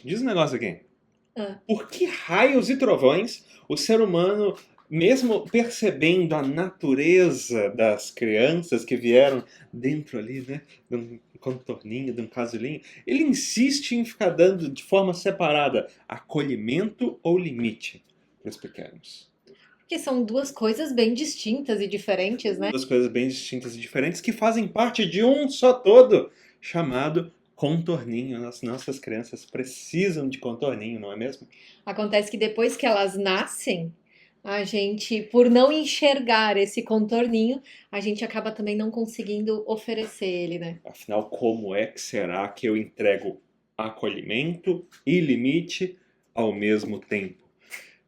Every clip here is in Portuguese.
Diz um negócio aqui. Ah. Por que raios e trovões o ser humano, mesmo percebendo a natureza das crianças que vieram dentro ali, né, de um contorninho, de um casulinho, ele insiste em ficar dando de forma separada acolhimento ou limite para os pequenos? Porque são duas coisas bem distintas e diferentes, né? Duas coisas bem distintas e diferentes que fazem parte de um só todo, chamado contorninho. As nossas crianças precisam de contorninho, não é mesmo? Acontece que depois que elas nascem, a gente, por não enxergar esse contorninho, a gente acaba também não conseguindo oferecer ele, né? Afinal, como é que será que eu entrego acolhimento e limite ao mesmo tempo?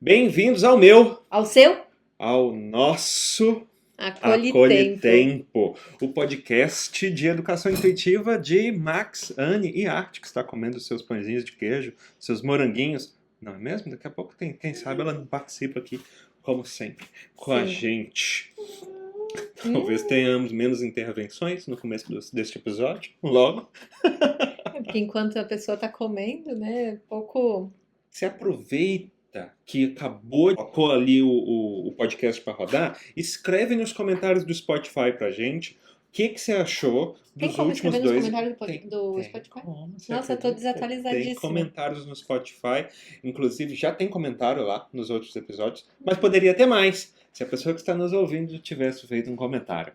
Bem-vindos ao nosso Acolhe Acolhe tempo. Tempo, o podcast de educação intuitiva de Max, Anne e Art, que está comendo seus pãezinhos de queijo, seus moranguinhos. Não é mesmo? Daqui a pouco tem, quem sabe ela não participa aqui, como sempre, com a Sim. gente. Talvez tenhamos menos intervenções no começo deste episódio, logo. Porque enquanto a pessoa tá comendo, né? Pouco. Se aproveita que colocou ali o podcast para rodar, escreve nos comentários do Spotify pra gente o que você achou Tem dos como últimos escrever nos dois. comentários do Tem Spotify? como, você Nossa, eu tô acredita? Tem desatualizadíssima. comentários no Spotify, inclusive já tem comentário lá nos outros episódios, mas poderia ter mais se a pessoa que está nos ouvindo tivesse feito um comentário.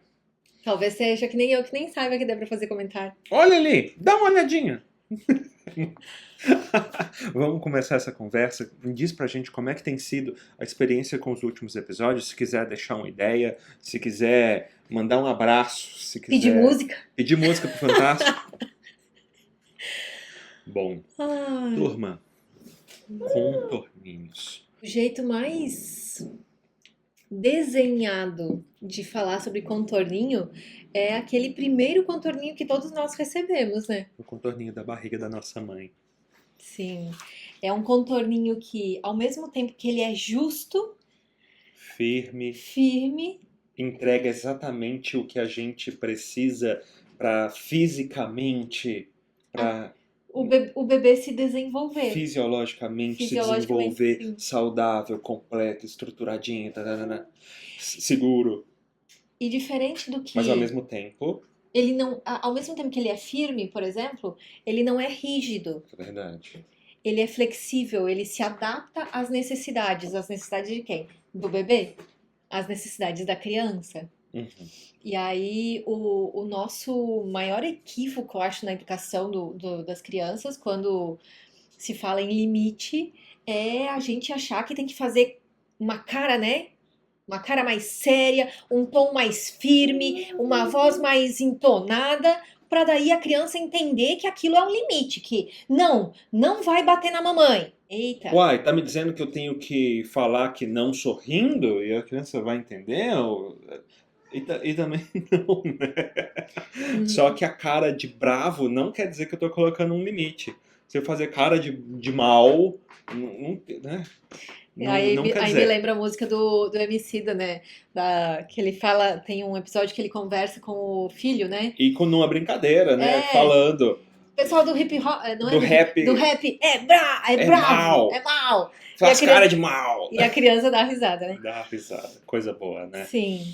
Talvez seja que nem eu, que nem saiba que dá pra fazer comentário. Olha ali, dá uma olhadinha. Vamos começar essa conversa. Diz pra gente como é que tem sido a experiência com os últimos episódios. Se quiser deixar uma ideia, se quiser mandar um abraço, se quiser Pedir música. pedir música pro Fantástico. Bom, Ai, turma, contorninhos. o jeito mais desenhado de falar sobre contorninho é aquele primeiro contorninho que todos nós recebemos, né? O contorninho da barriga da nossa mãe. Sim. É um contorninho que, ao mesmo tempo que ele é justo, Firme, entrega exatamente o que a gente precisa para fisicamente, para o bebê se desenvolver. fisiologicamente se Fisiologicamente, desenvolver sim. saudável, completo, estruturadinho, seguro. E diferente do que Mas ao mesmo tempo, ele não, ao mesmo tempo que ele é firme, por exemplo, ele não é rígido. é verdade. Ele é flexível, ele se adapta às necessidades. Às necessidades de quem? Do bebê? Às necessidades da criança. Uhum. E aí, o nosso maior equívoco, eu acho, na educação das crianças, quando se fala em limite, é a gente achar que tem que fazer uma cara, né? Uma cara mais séria, um tom mais firme, uma voz mais entonada, para daí a criança entender que aquilo é um limite, que não vai bater na mamãe. Eita. Uai, tá me dizendo que eu tenho que falar que não sorrindo e a criança vai entender? E também não, né? Só que a cara de bravo não quer dizer que eu tô colocando um limite. Se eu fazer cara de mal, né? Aí, Não quer aí me dizer. lembra a música do Emicida, né? Que ele fala, tem um episódio que ele conversa com o filho, né? E com numa brincadeira, né? É. Falando. O pessoal do hip hop, não é Do rap. do rap é bravo, mal. é mal. Faz cara de mal. E a criança dá risada, né? Dá risada. Coisa boa, né? Sim.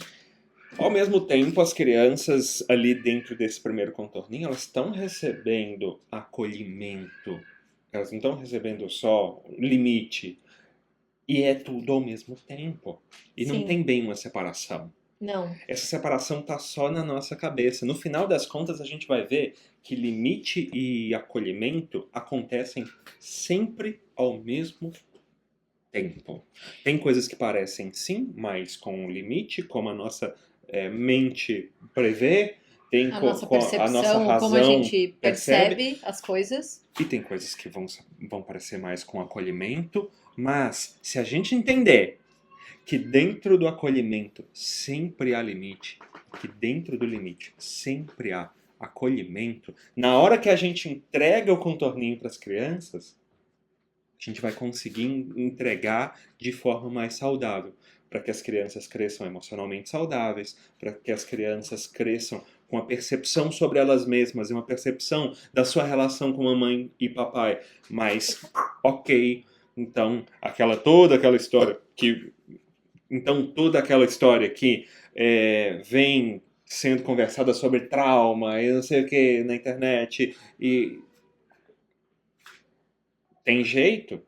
Ao mesmo tempo, as crianças ali dentro desse primeiro contorninho, elas estão recebendo acolhimento. Elas não estão recebendo só limite. E é tudo ao mesmo tempo. E não Sim. tem bem uma separação. Não. Essa separação tá só na nossa cabeça. No final das contas, a gente vai ver que limite e acolhimento acontecem sempre ao mesmo tempo. Tem coisas que parecem sim, mas com limite, como a nossa mente prevê, tem A nossa a percepção, nossa razão como a gente percebe as coisas. E tem coisas que vão parecer mais com acolhimento, mas se a gente entender que dentro do acolhimento sempre há limite, que dentro do limite sempre há acolhimento, na hora que a gente entrega o contorninho para as crianças, a gente vai conseguir entregar de forma mais saudável, para que as crianças cresçam emocionalmente saudáveis, para que as crianças cresçam com a percepção sobre elas mesmas e uma percepção da sua relação com mamãe e papai. Mas, ok, então toda aquela história que vem sendo conversada sobre trauma e não sei o que na internet e tem jeito?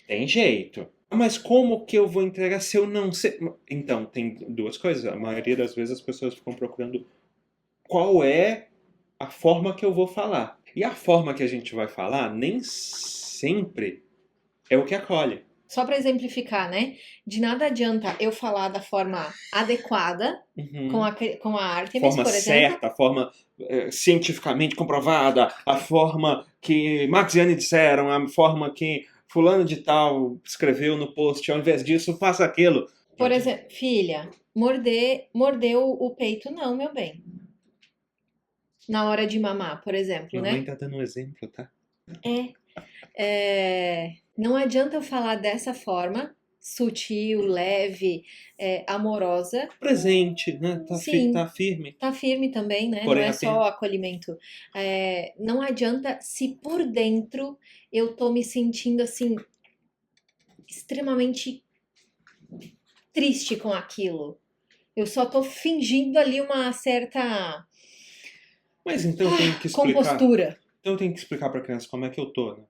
Tem jeito. Mas como que eu vou entregar se eu não sei? Então, tem duas coisas. A maioria das vezes as pessoas ficam procurando qual é a forma que eu vou falar. E a forma que a gente vai falar nem sempre é o que acolhe. Só para exemplificar, né? De nada adianta eu falar da forma adequada com a Artemis, Forma por exemplo. certa, a forma cientificamente comprovada, a forma que Max e Anne disseram, a forma que fulano de tal escreveu no post, ao invés disso, faça aquilo. Por exemplo, filha, mordeu o peito, não, meu bem. Na hora de mamar, por exemplo, Minha né? mãe tá dando um exemplo, tá? Não adianta eu falar dessa forma, sutil, leve, amorosa. Presente, né? Sim. Tá firme. Tá firme também, né? Porém, Não é só o acolhimento. Não adianta se por dentro eu tô me sentindo assim extremamente triste com aquilo. Eu só tô fingindo ali uma certa Mas então eu tenho que explicar. compostura. Então eu tenho que explicar pra criança como é que eu tô, né?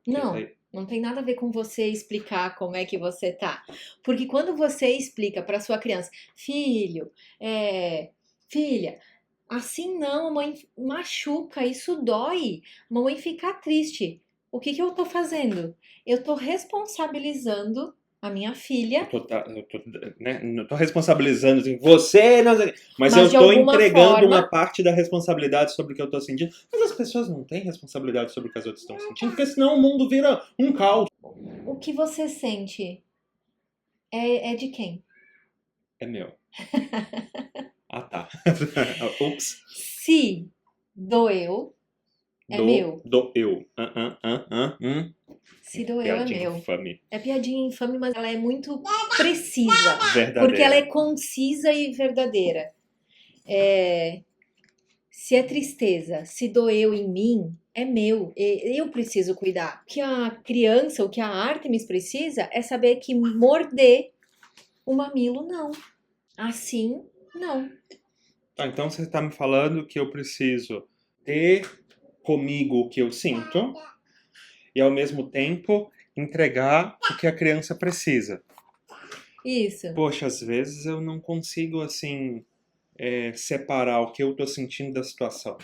Não tem nada a ver com você explicar como é que você tá. Porque quando você explica para sua criança, filho, filha, assim não, a mãe machuca, isso dói, mamãe fica triste. O que que eu tô fazendo? Eu tô responsabilizando a minha filha. Não tô responsabilizando assim, você, não sei, mas eu de tô alguma entregando forma, uma parte da responsabilidade sobre o que eu tô sentindo. Mas as pessoas não têm responsabilidade sobre o que as outras estão sentindo, porque senão o mundo vira um caos. o que você sente é de quem? É meu. Ah, tá. Ups. Se doeu, é meu. Eu. Se doeu, é Piadinha meu. infame. É piadinha infame, mas ela é muito precisa. Verdadeira. Porque ela é concisa e verdadeira. Se é tristeza, se doeu em mim, é meu. Eu preciso cuidar. O que a criança, o que a Artemis precisa é saber que morder o mamilo, não. Assim, não. Tá, então você tá me falando que eu preciso ter comigo o que eu sinto e ao mesmo tempo entregar o que a criança precisa. Isso. Poxa, às vezes eu não consigo assim separar o que eu tô sentindo da situação.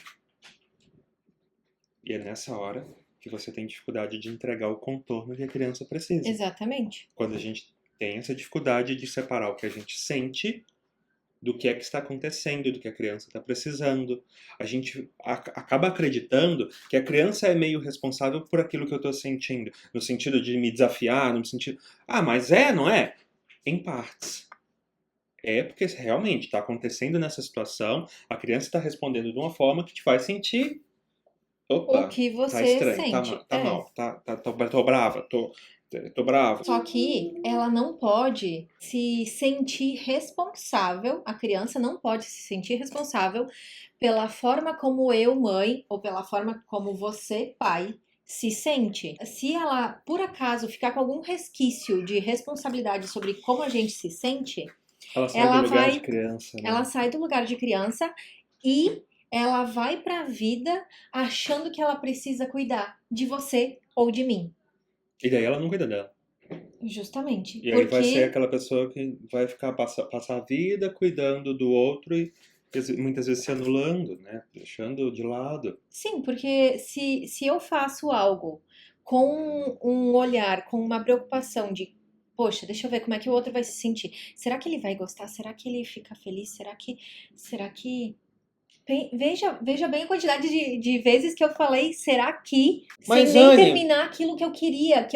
E é nessa hora que você tem dificuldade de entregar o contorno que a criança precisa. Exatamente. Quando a gente tem essa dificuldade de separar o que a gente sente do que é que está acontecendo, do que a criança está precisando. A gente acaba acreditando que a criança é meio responsável por aquilo que eu estou sentindo, no sentido de me desafiar, no sentido... Ah, mas não é? Em partes. É porque realmente está acontecendo nessa situação, a criança está respondendo de uma forma que te faz sentir... Opa, O que tá você estranho, sente. tá mal, tô brava, tô brava. Só que ela não pode se sentir responsável, a criança não pode se sentir responsável pela forma como eu, mãe, ou pela forma como você, pai, se sente. Se ela, por acaso, ficar com algum resquício de responsabilidade sobre como a gente se sente, Ela sai do lugar de criança, né? ela sai do lugar de criança e ela vai pra vida achando que ela precisa cuidar de você ou de mim. E daí ela não cuida dela. Justamente. E aí vai ser aquela pessoa que vai ficar passar a vida cuidando do outro e muitas vezes se anulando, né? Deixando de lado. Sim, porque se eu faço algo com um olhar, com uma preocupação de, poxa, deixa eu ver como é que o outro vai se sentir. Será que ele vai gostar? Será que ele fica feliz? Será que... Veja bem a quantidade de vezes que eu falei, será que? Mas, sem nem Anne... terminar aquilo que eu queria,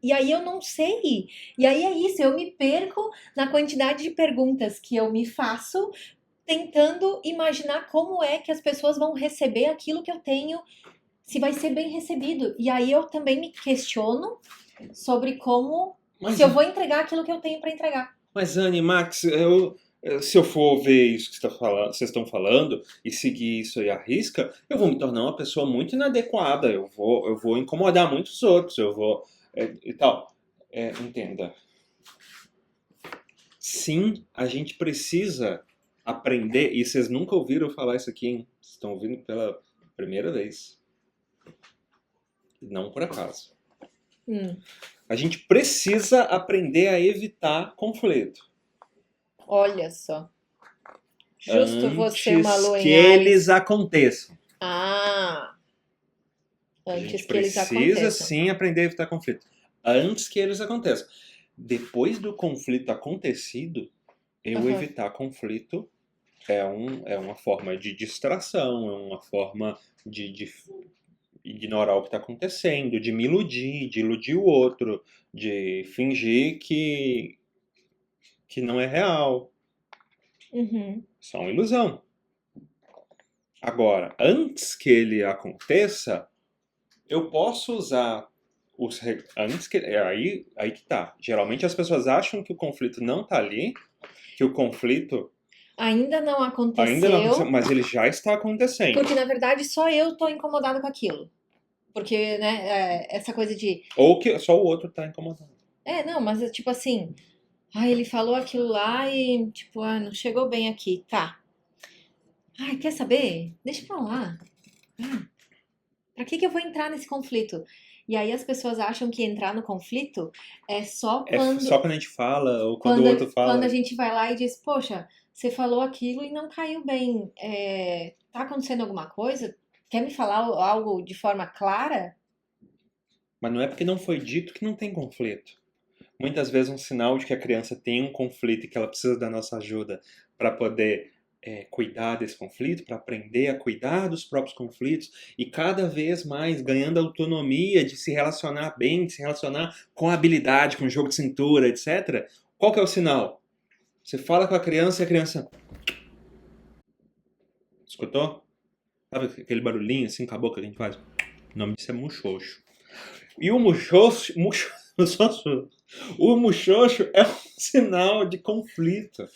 e aí eu não sei. E aí é isso, eu me perco na quantidade de perguntas que eu me faço, tentando imaginar como é que as pessoas vão receber aquilo que eu tenho, se vai ser bem recebido. E aí eu também me questiono sobre como, se eu vou entregar aquilo que eu tenho para entregar. Mas, Anne, Max, Se eu for ver isso que vocês estão falando e seguir isso aí à risca, eu vou me tornar uma pessoa muito inadequada. Eu vou incomodar muitos outros. Eu vou e tal. Entenda. Sim, a gente precisa aprender. E vocês nunca ouviram falar isso aqui, hein? Vocês estão ouvindo pela primeira vez. Não por acaso. A gente precisa aprender a evitar conflito. Olha só. Justo você, uma Antes lua que em Áries. eles aconteçam. Ah, A antes gente que eles precisa aconteçam. sim aprender a evitar conflito. Antes que eles aconteçam. Depois do conflito acontecido, eu Aham. evitar conflito é uma forma de distração, é uma forma de ignorar o que está acontecendo, de me iludir, de iludir o outro, de fingir que não é real. Uhum. Só uma ilusão. Agora, antes que ele aconteça, eu posso usar antes que aí que tá. Geralmente as pessoas acham que o conflito não tá ali, que o conflito Ainda não ainda não aconteceu, aconteceu, mas ele já está acontecendo. porque na verdade só eu tô incomodada com aquilo. Porque, né, essa coisa de. Ou que só o outro tá incomodando. Não, mas é tipo assim. Ele falou aquilo lá e, tipo, não chegou bem aqui. Tá. Quer saber? Deixa pra lá. Pra que eu vou entrar nesse conflito? E aí as pessoas acham que entrar no conflito é só Só quando a gente fala, ou quando o outro fala. quando a gente vai lá e diz, poxa, você falou aquilo e não caiu bem. Tá acontecendo alguma coisa? Quer me falar algo de forma clara? Mas não é porque não foi dito que não tem conflito. Muitas vezes um sinal de que a criança tem um conflito e que ela precisa da nossa ajuda para poder cuidar desse conflito, para aprender a cuidar dos próprios conflitos e cada vez mais ganhando autonomia de se relacionar bem, de se relacionar com habilidade, com jogo de cintura, etc. Qual que é o sinal? Você fala com a criança e a criança... Escutou? Sabe aquele barulhinho assim com a boca que a gente faz? O nome disso é muxoxo. E o muxoxo é um sinal de conflito.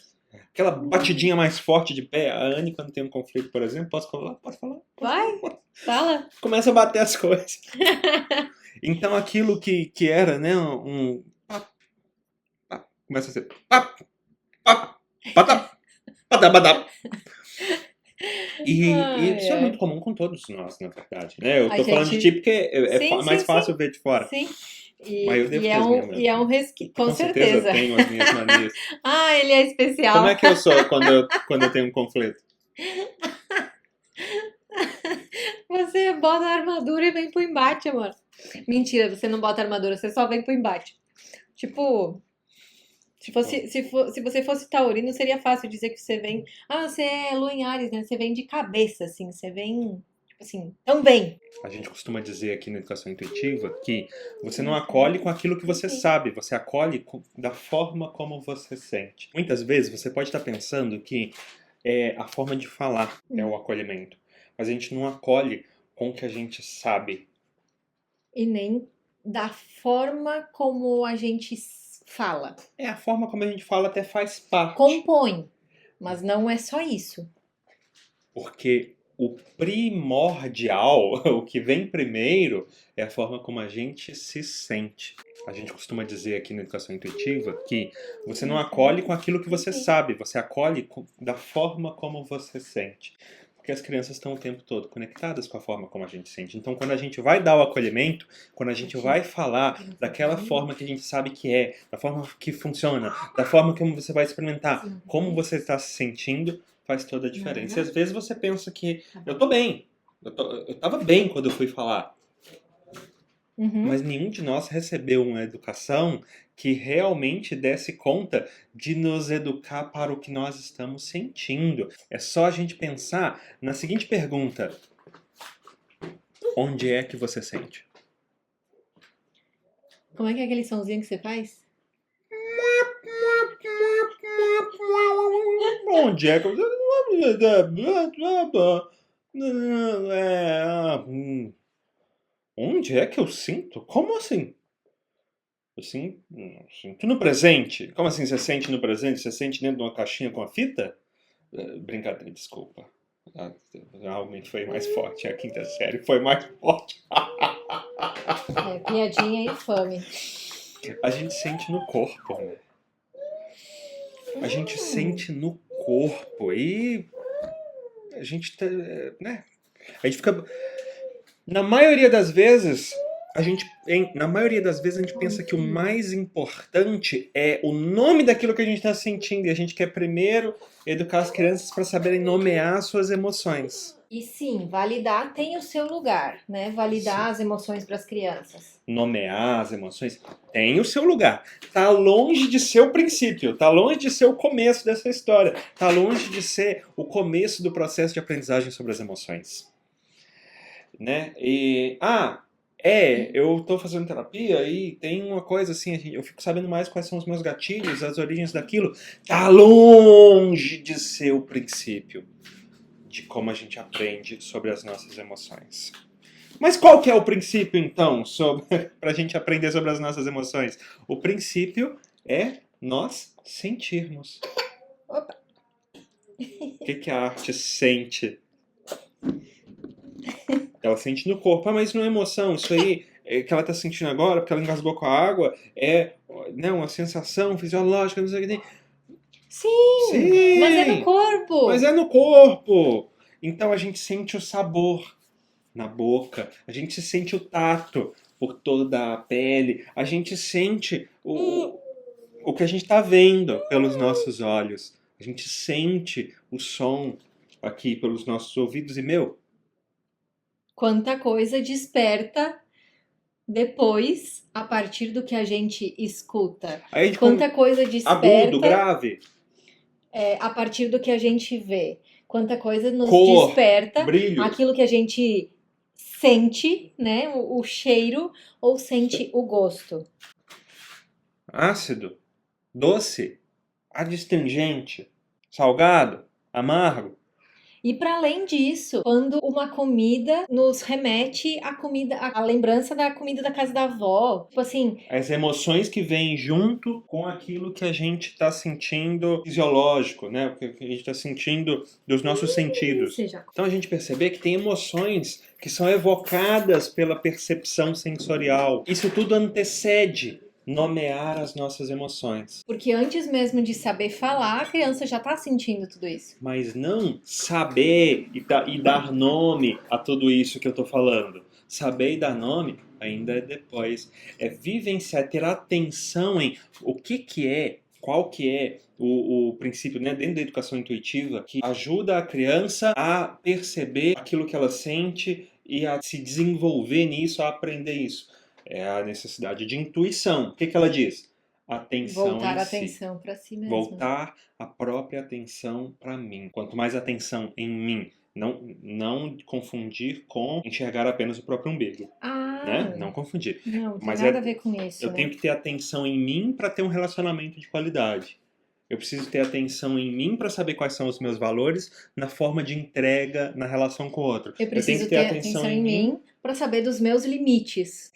Aquela batidinha mais forte de pé. A Anne, quando tem um conflito, por exemplo, posso falar? Pode falar. Vai, fala. Começa a bater as coisas. Então aquilo que era, né, começa a ser badap. E isso é muito comum com todos nós, na verdade. Né? Eu tô falando de ti porque é mais fácil ver de fora. Sim. Mas eu devo ter as minhas E é um resquício, com certeza. Tenho as minhas manias. Ele é especial. Como é que eu sou quando eu tenho um conflito? Você bota a armadura e vem pro embate, amor. Mentira, você não bota a armadura, você só vem pro embate. Tipo, se você fosse taurino, seria fácil dizer que você vem... você é lua em Áries, né? Você vem de cabeça, assim, você vem... Tipo assim, tão bem. A gente costuma dizer aqui na educação intuitiva que você não acolhe com aquilo que você sabe, você acolhe da forma como você sente. Muitas vezes você pode estar pensando que a forma de falar é o acolhimento, mas a gente não acolhe com o que a gente sabe. E nem da forma como a gente fala. A forma como a gente fala até faz parte. Compõe, mas não é só isso. Porque o primordial, o que vem primeiro, é a forma como a gente se sente. A gente costuma dizer aqui na educação intuitiva que você não acolhe com aquilo que você sabe, você acolhe da forma como você sente. Porque as crianças estão o tempo todo conectadas com a forma como a gente sente. Então, quando a gente vai dar o acolhimento, quando a gente vai falar daquela forma que a gente sabe que é, da forma que funciona, da forma como você vai experimentar, como você está se sentindo, faz toda a diferença. E às vezes você pensa que eu tô bem, eu tava bem quando eu fui falar. Mas nenhum de nós recebeu uma educação que realmente desse conta de nos educar para o que nós estamos sentindo. É só a gente pensar na seguinte pergunta: onde é que você sente? Como é que é aquele sonzinho que você faz? Onde é que você... Onde é que eu sinto? Como assim? Eu sinto no presente. Como assim você sente no presente? Você sente dentro de uma caixinha com a fita? Brincadeira, desculpa. Ah, realmente foi mais forte. A quinta série foi mais forte. Piadinha infame. A gente sente no corpo, né? A gente sente no corpo. E a gente, né? A gente fica... Na maioria das vezes, na maioria das vezes a gente pensa que o mais importante é o nome daquilo que a gente está sentindo. E a gente quer primeiro educar as crianças para saberem nomear suas emoções. E sim, validar tem o seu lugar, né? Validar as emoções para as crianças. Nomear as emoções tem o seu lugar. Tá longe de ser o princípio, tá longe de ser o começo dessa história, tá longe de ser o começo do processo de aprendizagem sobre as emoções. Né? Eu tô fazendo terapia e tem uma coisa assim, eu fico sabendo mais quais são os meus gatilhos, as origens daquilo. Tá longe de ser o princípio de como a gente aprende sobre as nossas emoções. Mas qual que é o princípio, então, pra gente aprender sobre as nossas emoções? O princípio é nós sentirmos. Opa. O que a arte sente? Ela sente no corpo. Mas isso não é emoção, isso aí que ela está sentindo agora, porque ela engasgou com a água, é, né, uma sensação fisiológica, não sei o que tem. Sim, mas é no corpo. Mas é no corpo. Então a gente sente o sabor na boca, a gente sente o tato por toda a pele, a gente sente o que a gente está vendo pelos nossos olhos, a gente sente o som aqui pelos nossos ouvidos e, Quanta coisa desperta depois, a partir do que a gente escuta. aí, Quanta coisa desperta agudo, grave, a partir do que a gente vê. Quanta coisa nos cor, desperta brilho. aquilo que a gente sente, né? O cheiro ou sente o gosto. Ácido, doce, adstringente, salgado, amargo. E para além disso, quando uma comida nos remete à lembrança da comida da casa da avó, tipo assim, As emoções que vêm junto com aquilo que a gente está sentindo fisiológico, né? O que a gente está sentindo dos nossos sentidos. Então a gente percebe que tem emoções que são evocadas pela percepção sensorial. Isso tudo antecede nomear as nossas emoções. Porque antes mesmo de saber falar, a criança já está sentindo tudo isso. Mas não saber e dar nome a tudo isso que eu estou falando. Saber e dar nome ainda é depois. É vivenciar, ter atenção em o que é, qual que é o princípio, né, dentro da educação intuitiva, que ajuda a criança a perceber aquilo que ela sente e a se desenvolver nisso, a aprender isso. É a necessidade de intuição. O que ela diz? Atenção Voltar em a si. atenção para si mesmo. Voltar a própria atenção para mim. Quanto mais atenção em mim, não confundir com enxergar apenas o próprio umbigo. Né? Não confundir. Não, tem Mas nada a ver com isso. Eu tenho que ter atenção em mim para ter um relacionamento de qualidade. Eu preciso ter atenção em mim para saber quais são os meus valores na forma de entrega na relação com o outro. Eu preciso ter atenção em mim para saber dos meus limites.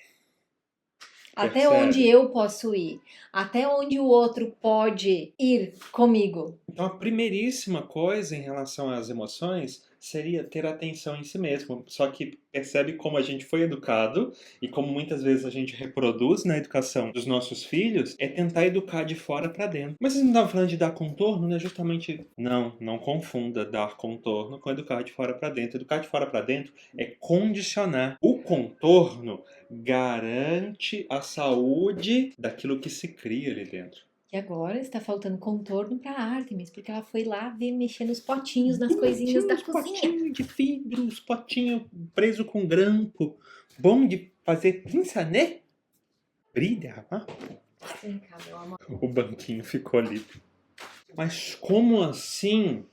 Até onde eu posso ir. Até onde o outro pode ir comigo. Então a primeiríssima coisa em relação às emoções seria ter atenção em si mesmo. Só que percebe como a gente foi educado e como muitas vezes a gente reproduz na educação dos nossos filhos, é tentar educar de fora para dentro. Mas vocês não estavam falando de dar contorno, né? Justamente, não confunda dar contorno com educar de fora para dentro. Educar de fora para dentro é condicionar. O contorno garante a saúde daquilo que se cria ali dentro. E agora está faltando contorno para a Artemis, porque ela foi lá mexer nos potinhos, nas coisinhas da cozinha. Potinhos de vidro, os potinhos preso com grampo. Bom de fazer pinça, né? Brilha, rapaz. O banquinho ficou ali. Mas como assim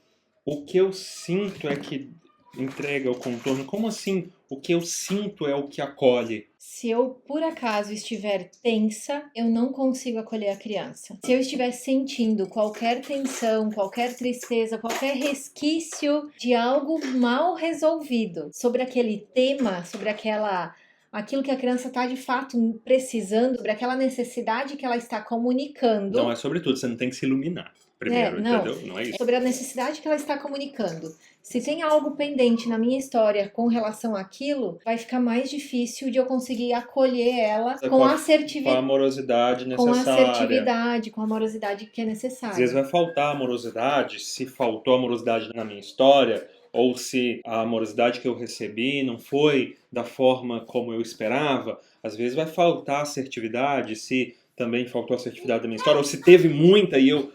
o que eu sinto é que entrega o contorno? Como assim o que eu sinto é o que acolhe? Se eu, por acaso, estiver tensa, eu não consigo acolher a criança. Se eu estiver sentindo qualquer tensão, qualquer tristeza, qualquer resquício de algo mal resolvido sobre aquele tema, sobre aquela aquilo que a criança está de fato precisando, sobre aquela necessidade que ela está comunicando. Não é sobre tudo, você não tem que se iluminar primeiro, Não. entendeu? Não é isso. Sobre a necessidade que ela está comunicando. Se tem algo pendente na minha história com relação àquilo, vai ficar mais difícil de eu conseguir acolher ela com Com a assertividade, amorosidade com a necessária. assertividade, com a amorosidade que é Às vezes necessária. vai faltar amorosidade, se faltou amorosidade na minha história, ou se a amorosidade que eu recebi não foi da forma como eu esperava. Às vezes vai faltar assertividade, se também faltou assertividade da minha história, ou se teve muita e eu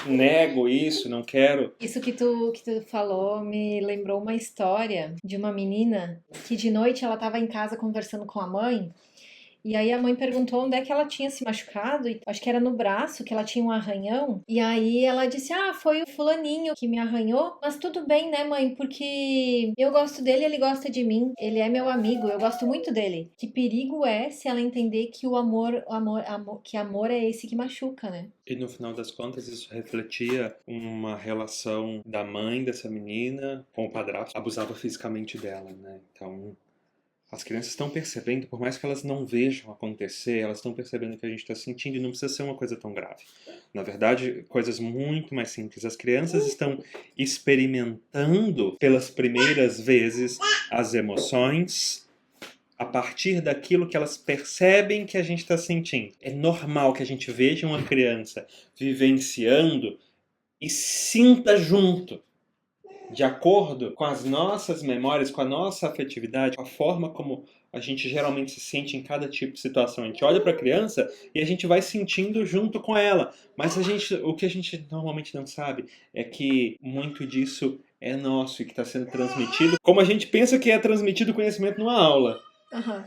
nego isso, não quero. Isso que tu falou me lembrou uma história de uma menina que de noite ela estava em casa conversando com a mãe. E aí a mãe perguntou onde é que ela tinha se machucado, e acho que era no braço, que ela tinha um arranhão. E aí ela disse: "Ah, foi o fulaninho que me arranhou, mas tudo bem, né, mãe? Porque eu gosto dele, ele gosta de mim. Ele é meu amigo, eu gosto muito dele." Que perigo é se ela entender que que amor é esse que machuca, né? E no final das contas isso refletia uma relação da mãe dessa menina com o padrasto, abusava fisicamente dela, né? Então as crianças estão percebendo, por mais que elas não vejam acontecer, elas estão percebendo o que a gente está sentindo e não precisa ser uma coisa tão grave. Na verdade, coisas muito mais simples. As crianças estão experimentando pelas primeiras vezes as emoções a partir daquilo que elas percebem que a gente está sentindo. É normal que a gente veja uma criança vivenciando e sinta junto, de acordo com as nossas memórias, com a nossa afetividade, com a forma como a gente geralmente se sente em cada tipo de situação. A gente olha para a criança e a gente vai sentindo junto com ela. Mas o que a gente normalmente não sabe é que muito disso é nosso e que está sendo transmitido, como a gente pensa que é transmitido conhecimento numa aula. Aham.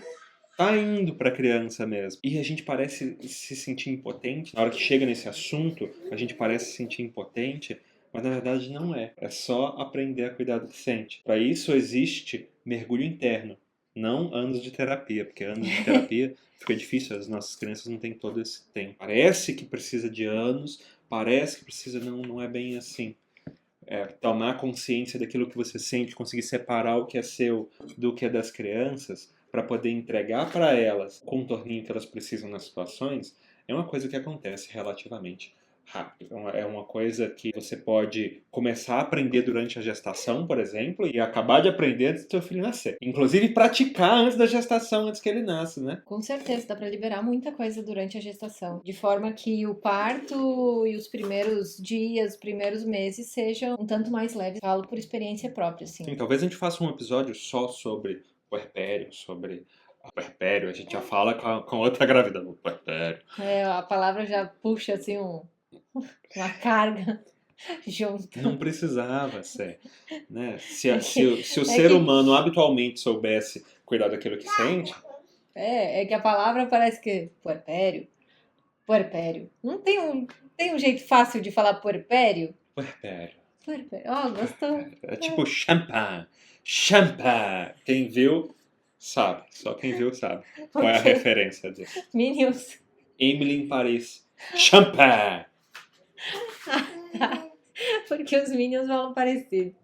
Tá indo pra criança mesmo. E a gente parece se sentir impotente. Na hora que chega nesse assunto, a gente parece se sentir impotente, mas na verdade não é. É só aprender a cuidar do que sente. Para isso existe mergulho interno, não anos de terapia, porque anos de terapia fica difícil, as nossas crianças não têm todo esse tempo. Parece que precisa de anos, parece que precisa, não é bem assim. É, tomar consciência daquilo que você sente, conseguir separar o que é seu do que é das crianças, para poder entregar para elas o contorninho que elas precisam nas situações, é uma coisa que acontece relativamente rápido. É uma coisa que você pode começar a aprender durante a gestação, por exemplo, e acabar de aprender antes do seu filho nascer. Inclusive praticar antes da gestação, antes que ele nasça, né? Com certeza, dá para liberar muita coisa durante a gestação, de forma que o parto e os primeiros dias, os primeiros meses sejam um tanto mais leves. Falo por experiência própria, assim. Sim, talvez a gente faça um episódio só sobre puerpério, sobre puerpério, a gente já fala com outra grávida, o puerpério. É, a palavra já puxa assim uma carga junto. Não precisava ser, né? Se É que- o é ser que- humano habitualmente soubesse cuidar daquilo que sente, É que a palavra parece que puerpério, puerpério. Não tem um jeito fácil de falar puerpério? puerpério. Puerpério. Ó, gostou. É tipo champagne. Champagne. Quem viu, sabe. Só quem viu sabe. Qual é a Ok. referência disso? Minions. Emily em Paris. Champagne. Porque os Minions falam parecido.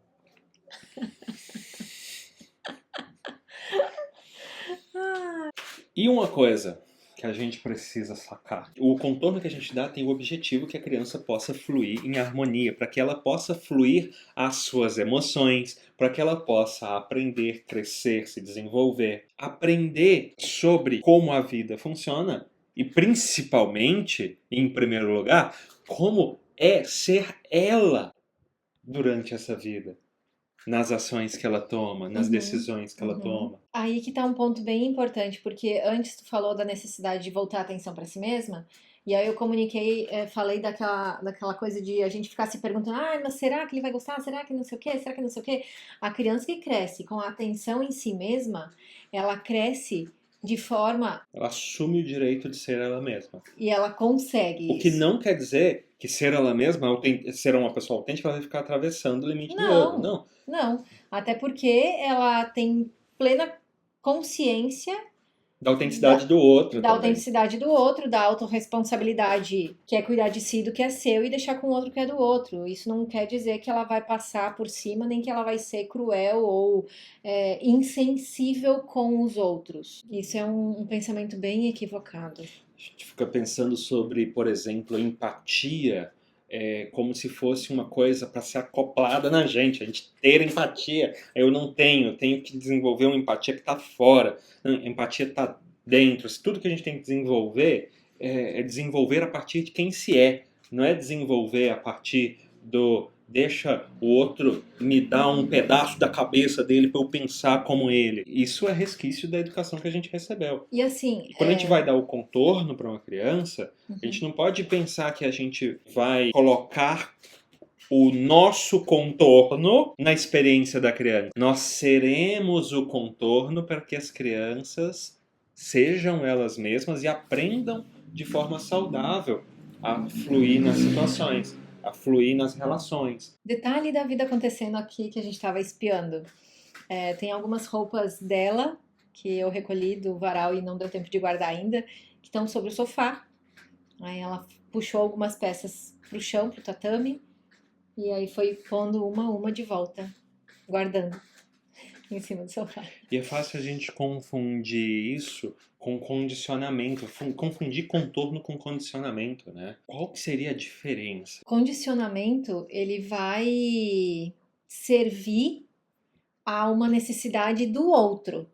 E uma coisa que a gente precisa sacar. O contorno que a gente dá tem o objetivo que a criança possa fluir em harmonia, para que ela possa fluir as suas emoções, para que ela possa aprender, crescer, se desenvolver, aprender sobre como a vida funciona e principalmente, em primeiro lugar, como é ser ela durante essa vida. Nas ações que ela toma, nas decisões que ela toma. Aí que tá um ponto bem importante, porque antes tu falou da necessidade de voltar a atenção para si mesma, e aí eu comuniquei, falei daquela coisa de a gente ficar se perguntando, ah, mas será que ele vai gostar? Será que não sei o quê? Será que não sei o quê? A criança que cresce com a atenção em si mesma, ela cresce de forma Ela assume o direito de ser ela mesma. e ela consegue O que isso. não quer dizer que ser ela mesma, ser uma pessoa autêntica, ela vai ficar atravessando o limite do outro. Não, Não. não. Até porque ela tem plena consciência Da autenticidade do outro da também. autenticidade do outro, da autorresponsabilidade, que é cuidar de si do que é seu e deixar com o outro que é do outro. Isso não quer dizer que ela vai passar por cima, nem que ela vai ser cruel ou insensível com os outros. Isso é um pensamento bem equivocado. A gente fica pensando sobre, por exemplo, empatia, como se fosse uma coisa para ser acoplada na gente, a gente ter empatia. Eu não tenho, eu tenho que desenvolver uma empatia que está fora. Não, empatia está dentro. Tudo que a gente tem que desenvolver é desenvolver a partir de quem se é, não é desenvolver a partir do deixa o outro me dar um pedaço da cabeça dele para eu pensar como ele. Isso é resquício da educação que a gente recebeu. E assim, E quando a gente vai dar o contorno para uma criança, a gente não pode pensar que a gente vai colocar o nosso contorno na experiência da criança. Nós seremos o contorno para que as crianças sejam elas mesmas e aprendam de forma saudável a fluir nas situações, a fluir nas relações. detalhe da vida acontecendo aqui que a gente estava espiando. Tem algumas roupas dela que eu recolhi do varal e não deu tempo de guardar ainda, que estão sobre o sofá. Aí ela puxou algumas peças pro chão, pro tatame, e aí foi pondo uma a uma de volta, guardando em cima do sofá. E é fácil a gente confundir isso com condicionamento, confundir contorno com condicionamento, né? Qual que seria a diferença? Condicionamento, ele vai servir a uma necessidade do outro.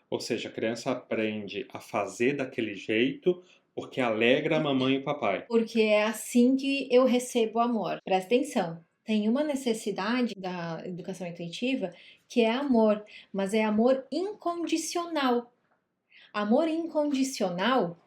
Ou seja, a criança aprende a fazer daquele jeito porque alegra a mamãe e o papai. Porque é assim que eu recebo amor. Presta atenção. Tem uma necessidade da educação intuitiva que é amor, mas é amor incondicional. Amor incondicional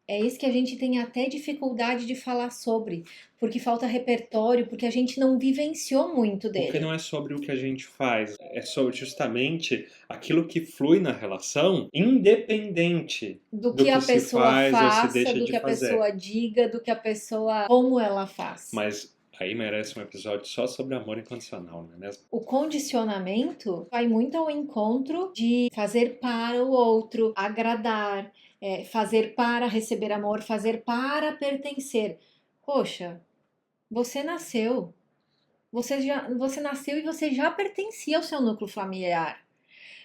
é isso que a gente tem até dificuldade de falar sobre, porque falta repertório, porque a gente não vivenciou muito Porque dele. não é sobre o que a gente faz, é sobre justamente aquilo que flui na relação, independente Do do que a que se pessoa faz ou se faça, deixa do de que a fazer. pessoa diga, do que a pessoa, como ela faz. Mas aí merece um episódio só sobre amor incondicional, não é mesmo? O condicionamento vai muito ao encontro de fazer para o outro, agradar, fazer para receber amor, fazer para pertencer. Poxa, você nasceu. Você nasceu e você já pertencia ao seu núcleo familiar.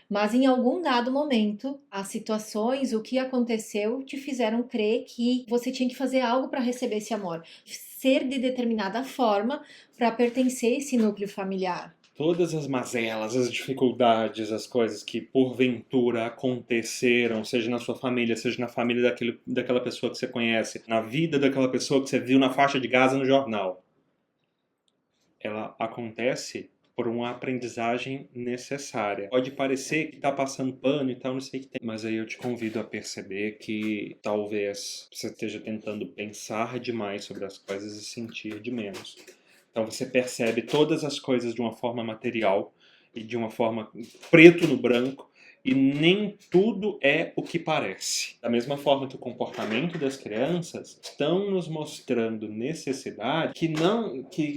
Mas em algum dado momento, as situações, o que aconteceu, te fizeram crer que você tinha que fazer algo para receber esse amor, ser de determinada forma para pertencer a esse núcleo familiar. Todas as mazelas, as dificuldades, as coisas que porventura aconteceram, seja na sua família, seja na família daquela pessoa que você conhece, na vida daquela pessoa que você viu na faixa de Gaza no jornal, ela acontece por uma aprendizagem necessária. Pode parecer que está passando pano e tal, não sei o que tem, mas aí eu te convido a perceber que talvez você esteja tentando pensar demais sobre as coisas e sentir de menos. Então você percebe todas as coisas de uma forma material e de uma forma preto no branco, e nem tudo é o que parece. Da mesma forma que o comportamento das crianças estão nos mostrando necessidade que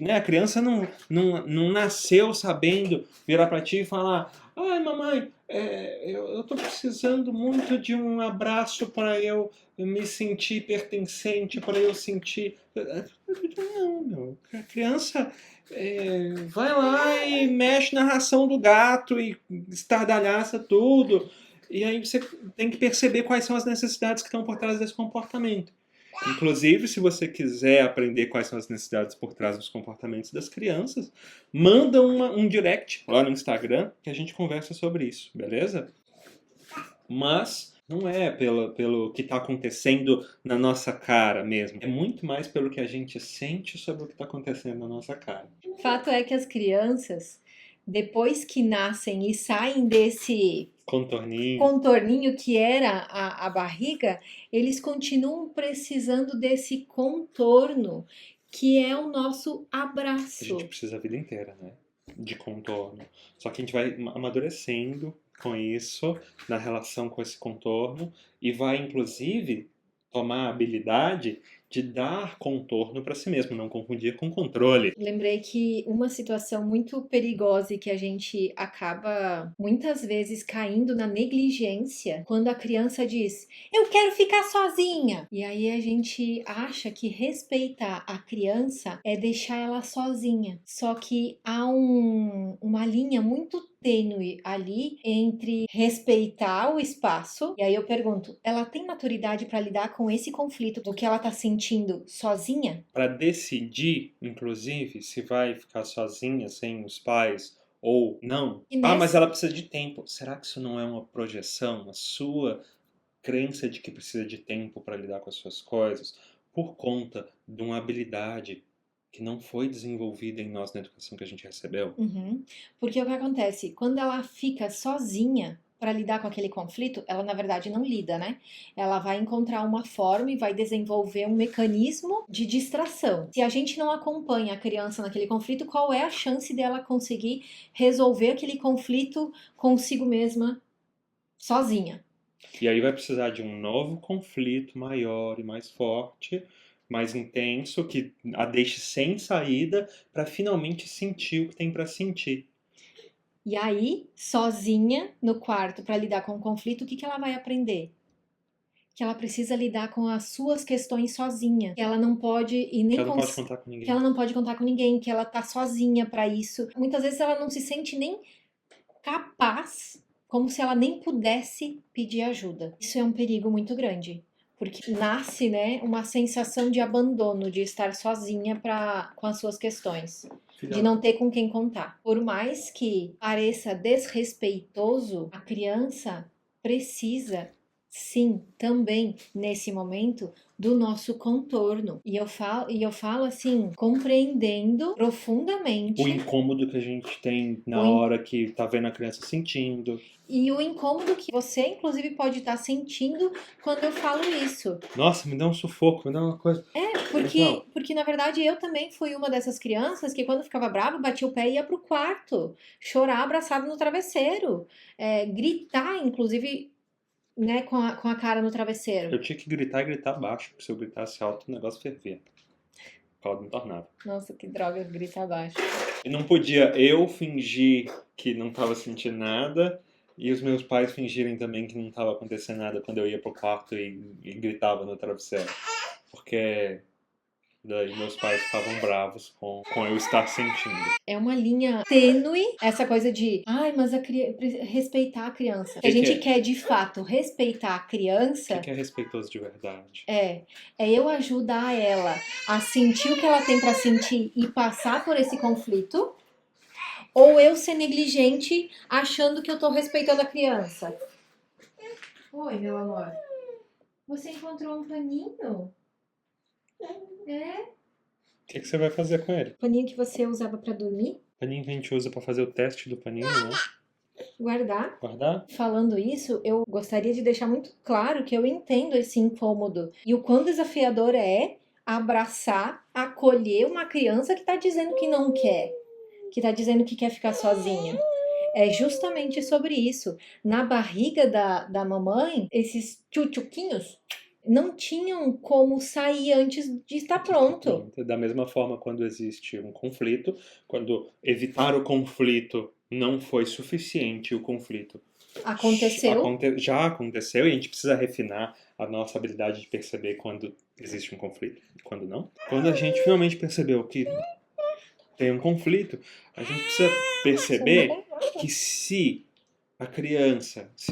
né, a criança não nasceu sabendo virar para ti e falar: ai mamãe, eu tô precisando muito de um abraço para eu me sentir pertencente, para eu sentir. Não, meu. A criança vai lá e mexe na ração do gato e estardalhaça tudo. E aí você tem que perceber quais são as necessidades que estão por trás desse comportamento. Inclusive, se você quiser aprender quais são as necessidades por trás dos comportamentos das crianças, manda um direct lá no Instagram que a gente conversa sobre isso, beleza? Mas não é pelo que está acontecendo na nossa cara mesmo. É muito mais pelo que a gente sente sobre o que está acontecendo na nossa cara. Fato é que as crianças, depois que nascem e saem desse contorninho que era a barriga, eles continuam precisando desse contorno, que é o nosso abraço. A gente precisa a vida inteira, né? De contorno. Só que a gente vai amadurecendo com isso, na relação com esse contorno, e vai, inclusive, tomar a habilidade de dar contorno para si mesmo, não confundir com controle. Lembrei que uma situação muito perigosa e que a gente acaba muitas vezes caindo na negligência quando a criança diz: "Eu quero ficar sozinha". E aí a gente acha que respeitar a criança é deixar ela sozinha. Só que há uma linha muito tênue ali entre respeitar o espaço, e aí eu pergunto, ela tem maturidade para lidar com esse conflito do que ela tá sentindo sozinha? Para decidir, inclusive, se vai ficar sozinha, sem os pais ou não. E Ah, mas nessa ela precisa de tempo. Será que isso não é uma projeção, a sua crença de que precisa de tempo para lidar com as suas coisas, por conta de uma habilidade que não foi desenvolvida em nós na educação que a gente recebeu? Uhum. Porque o que acontece? Quando ela fica sozinha para lidar com aquele conflito, ela na verdade não lida, né? Ela vai encontrar uma forma e vai desenvolver um mecanismo de distração. Se a gente não acompanha a criança naquele conflito, qual é a chance dela conseguir resolver aquele conflito consigo mesma, sozinha? E aí vai precisar de um novo conflito maior e mais forte, mais intenso, que a deixe sem saída para finalmente sentir o que tem para sentir. E aí, sozinha no quarto para lidar com o conflito, o que que ela vai aprender? Que ela precisa lidar com as suas questões sozinha, que ela não pode e Que nem ela não pode contar com que ela ninguém. não pode contar com ninguém, que ela tá sozinha para isso. Muitas vezes ela não se sente nem capaz, como se ela nem pudesse pedir ajuda. Isso é um perigo muito grande, porque nasce, né, uma sensação de abandono, de estar sozinha com as suas questões, de Filha, não ter com quem contar. Por mais que pareça desrespeitoso, a criança precisa, sim, também nesse momento do nosso contorno. E eu falo assim, compreendendo o profundamente incômodo que a gente tem o na hora que tá vendo a criança sentindo. e o incômodo que você, inclusive, pode estar sentindo quando eu falo isso. Nossa, me dá um sufoco, me dá uma coisa. Mas não, Porque na verdade, eu também fui uma dessas crianças que, quando ficava brava, batia o pé e ia pro quarto, chorar abraçado no travesseiro, gritar, inclusive, né, com a cara no travesseiro. eu tinha que gritar e gritar baixo, porque se eu gritasse alto o negócio fervia. O caldo não tornava. Nossa, que droga, grita abaixo. E não podia eu fingir que não estava sentindo nada e os meus pais fingirem também que não estava acontecendo nada quando eu ia pro quarto e gritava no travesseiro. Porque daí meus pais ficavam bravos com eu estar sentindo. É uma linha tênue, essa coisa de, ai, mas respeitar a criança. Se a gente quer de fato respeitar a O criança, que é respeitoso de verdade? é eu ajudar ela a sentir o que ela tem para sentir e passar por esse conflito, ou eu ser negligente achando que eu tô respeitando a criança. Oi, meu amor. Você encontrou um paninho? É? O que você vai fazer com ele? Paninho que você usava para dormir? Paninho que a gente usa para fazer o teste do paninho, né? Guardar? Guardar? Falando isso, eu gostaria de deixar muito claro que eu entendo esse incômodo e o quão desafiador é abraçar, acolher uma criança que tá dizendo que não quer, que tá dizendo que quer ficar sozinha. É justamente sobre isso. Na barriga da mamãe, esses tchutchuquinhos não tinham como sair antes de estar pronto. Da mesma forma, quando existe um conflito, quando evitar o conflito não foi suficiente, o conflito Aconteceu. já aconteceu e a gente precisa refinar a nossa habilidade de perceber quando existe um conflito e quando não. Quando a gente finalmente percebeu que tem um conflito, a gente precisa perceber que se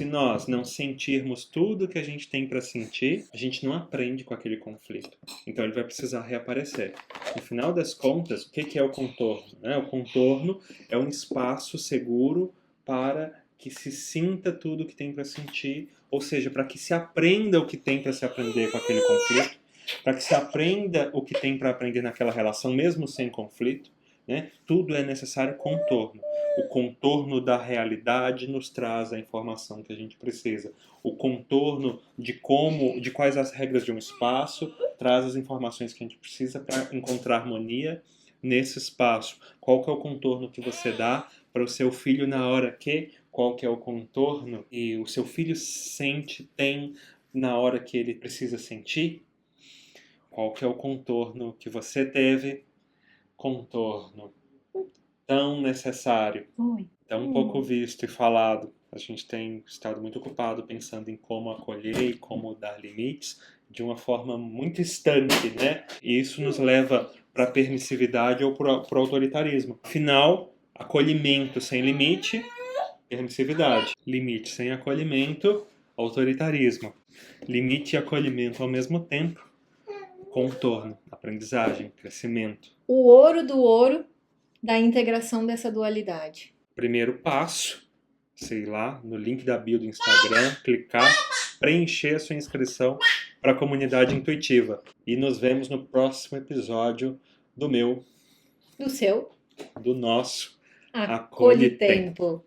nós não sentirmos tudo que a gente tem para sentir, a gente não aprende com aquele conflito. Então ele vai precisar reaparecer. No final das contas, o que é o contorno? Né? O contorno é um espaço seguro para que se sinta tudo que tem para sentir, ou seja, para que se aprenda o que tem para se aprender com aquele conflito, para que se aprenda o que tem para aprender naquela relação, mesmo sem conflito. Né? Tudo é necessário contorno. O contorno da realidade nos traz a informação que a gente precisa. O contorno de quais as regras de um espaço traz as informações que a gente precisa para encontrar harmonia nesse espaço. Qual que é o contorno que você dá para o seu filho na hora que? Qual que é o contorno que o seu filho tem na hora que ele precisa sentir? Qual que é o contorno que você teve? Contorno tão necessário, Oi. tão pouco visto e falado. A gente tem estado muito ocupado pensando em como acolher e como dar limites de uma forma muito estanque, né? E isso nos leva para a permissividade ou para o autoritarismo. Afinal, acolhimento sem limite, permissividade. Limite sem acolhimento, autoritarismo. Limite e acolhimento ao mesmo tempo, contorno, aprendizagem, crescimento. O ouro do ouro da integração dessa dualidade. Primeiro passo, sei lá, no link da bio do Instagram, clicar, preencher a sua inscrição para a comunidade intuitiva. E nos vemos no próximo episódio do meu, Do seu do nosso acolhe tempo.